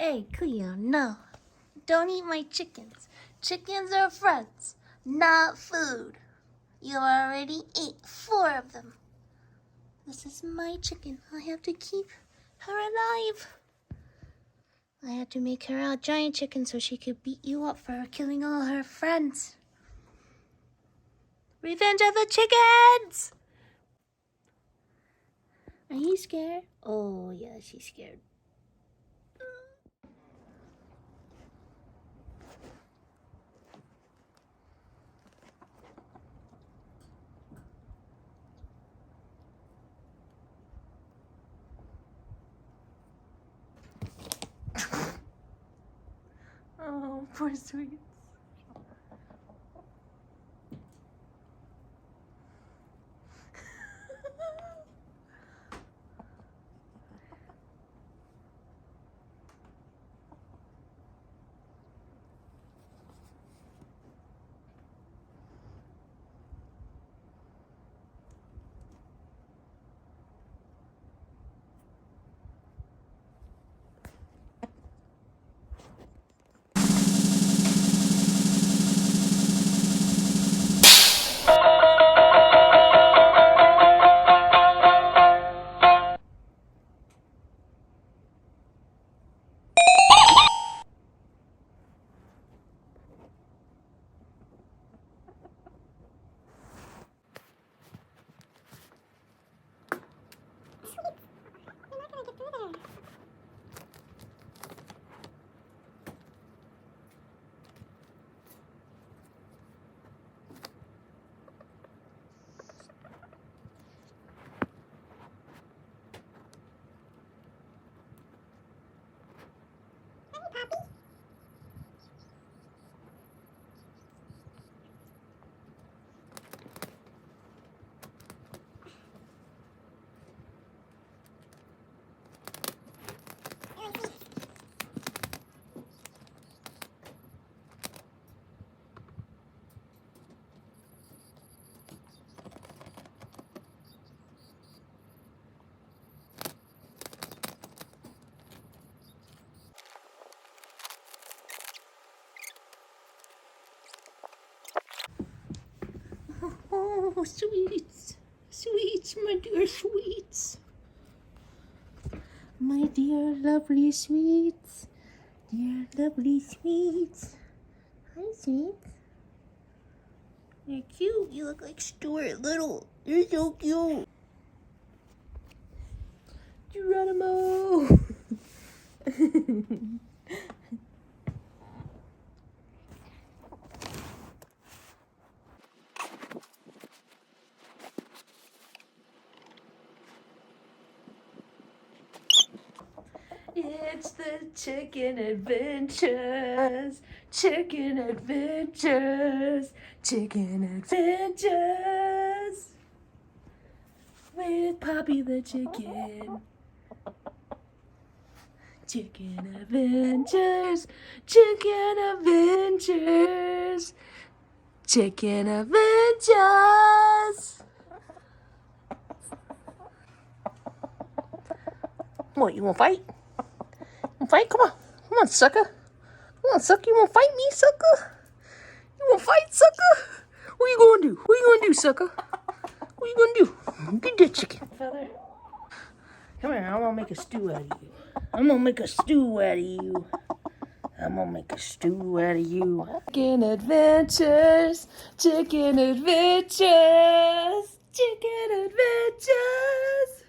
Hey, Cleo, no. Don't eat my chickens. Chickens are friends, not food. You already ate 4 of them. This is my chicken. I have to keep her alive. I had to make her a giant chicken so she could beat you up for killing all her friends. Revenge of the chickens! Are you scared? Oh, yeah, she's scared. Oh, poor sweets. Oh, sweets. Sweets, my dear sweets. My dear lovely sweets. Dear lovely sweets. Hi, sweets. You're cute. You look like Stuart Little. You're so cute. Geronimo. It's the chicken adventures. Chicken adventures. Chicken adventures. With Poppy the chicken. Chicken adventures. Chicken adventures. Chicken adventures. What, you wanna fight? Fight? Come on. Come on, sucker. Come on, sucker. You wanna fight me, sucker? You wanna fight, sucker? What you gonna do? What you gonna do, sucker? What you gonna do? Get that chicken, feather. Come here. I'm gonna make a stew out of you. I'm gonna make a stew out of you. I'm gonna make a stew out of you. Chicken adventures. Chicken adventures. Chicken adventures.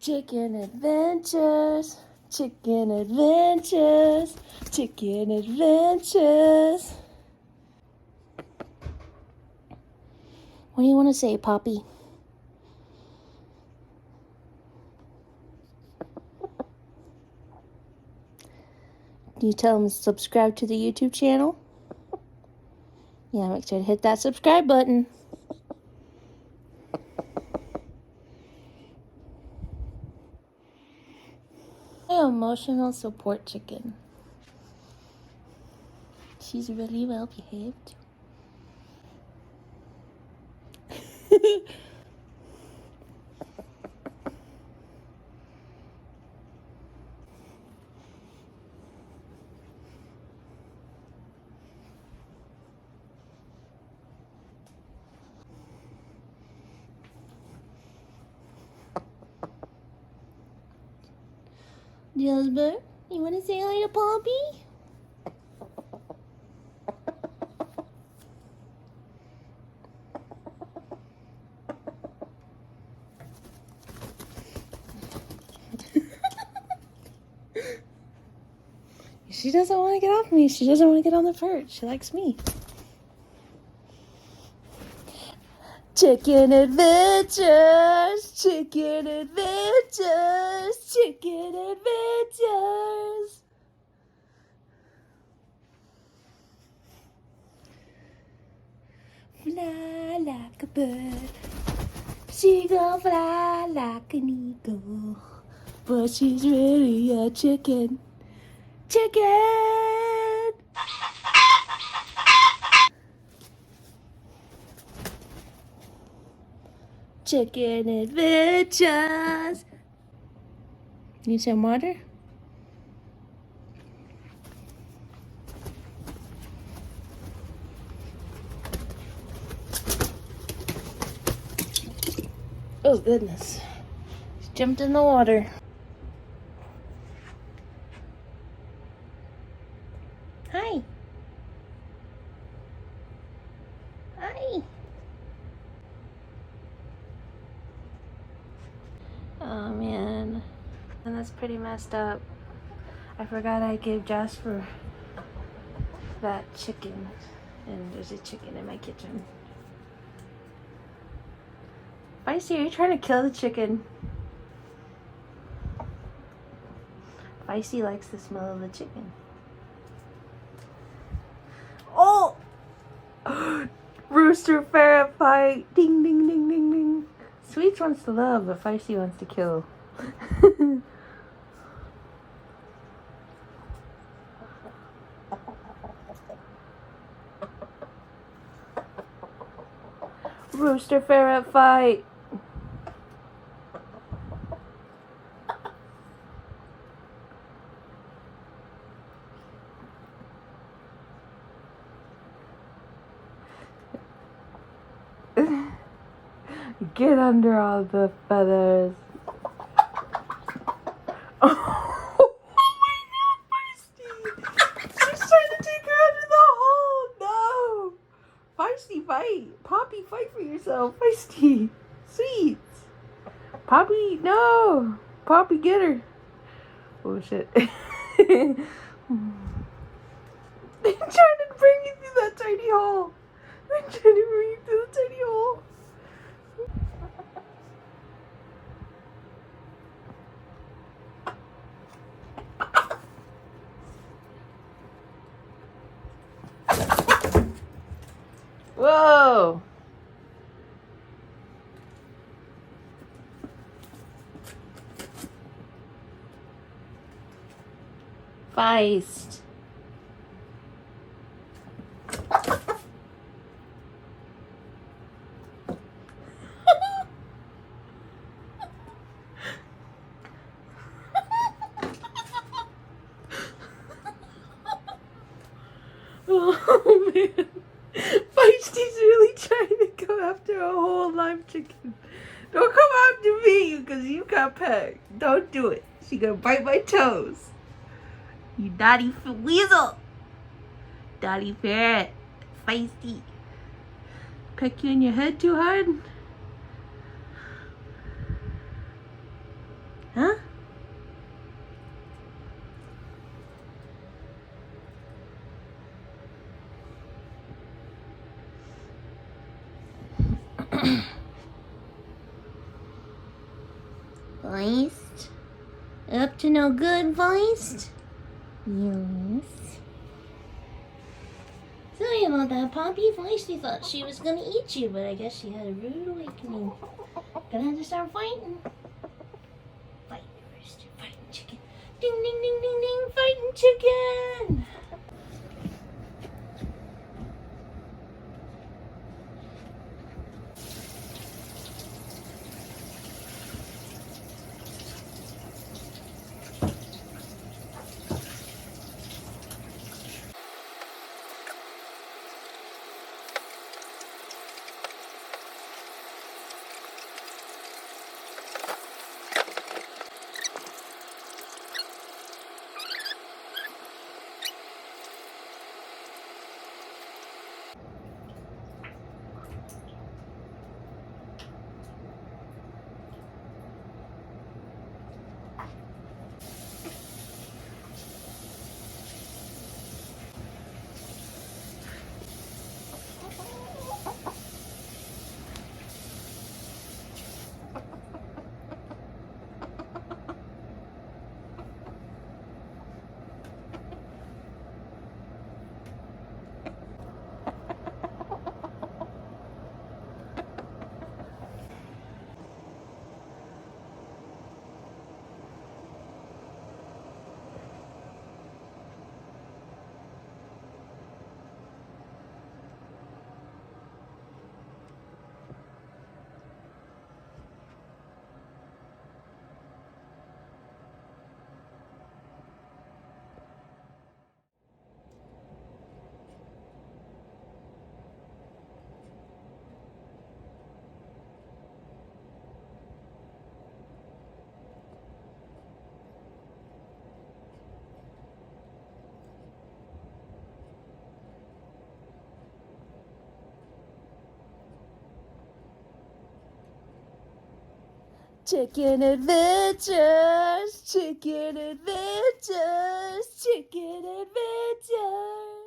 Chicken adventures, chicken adventures, chicken adventures. What do you want to say, Poppy? Do you tell them to subscribe to the YouTube channel? Yeah, make sure to hit that subscribe button. Emotional support chicken. She's really well behaved. Jasper, you want to say hi to Poppy? She doesn't want to get off me. She doesn't want to get on the perch. She likes me. Chicken adventures, chicken adventures, chicken adventures. Fly like a bird. She gon' fly like an eagle. But she's really a chicken. Chicken! Chicken adventures. Need some water? Oh goodness. She jumped in the water. Hi. Hi. Oh man. And that's pretty messed up. I forgot I gave Jasper that chicken. And there's a chicken in my kitchen. Feisty, are you trying to kill the chicken? Feisty likes the smell of the chicken. Oh! Rooster ferret fight! Ding, ding, ding, ding, ding. Sweets wants to love, but Feisty wants to kill. Rooster ferret fight! Get under all the feathers. Oh my god, Feisty! She's trying to take her under the hole! No! Feisty, fight! Poppy, fight for yourself! Feisty! Sweets! Poppy, no! Poppy, get her! Oh shit. They're trying to bring you through that tiny hole! They're trying to bring you through the tiny hole! Whoa! Feist. Oh man. Feisty's really trying to go after a whole live chicken. Don't come after me because you got pegged. Don't do it. She gonna bite my toes. You naughty weasel. Naughty ferret. Feisty. Peck you in your head too hard? Huh? Feist? Up to no good, Feist? Yes. Sorry about that, Poppy. Feisty thought she was gonna eat you, but I guess she had a rude awakening. Gonna have to start fighting. Fighting rooster, fighting chicken. Ding, ding, ding, ding, ding, fighting chicken! Chicken adventures, chicken adventures, chicken adventures.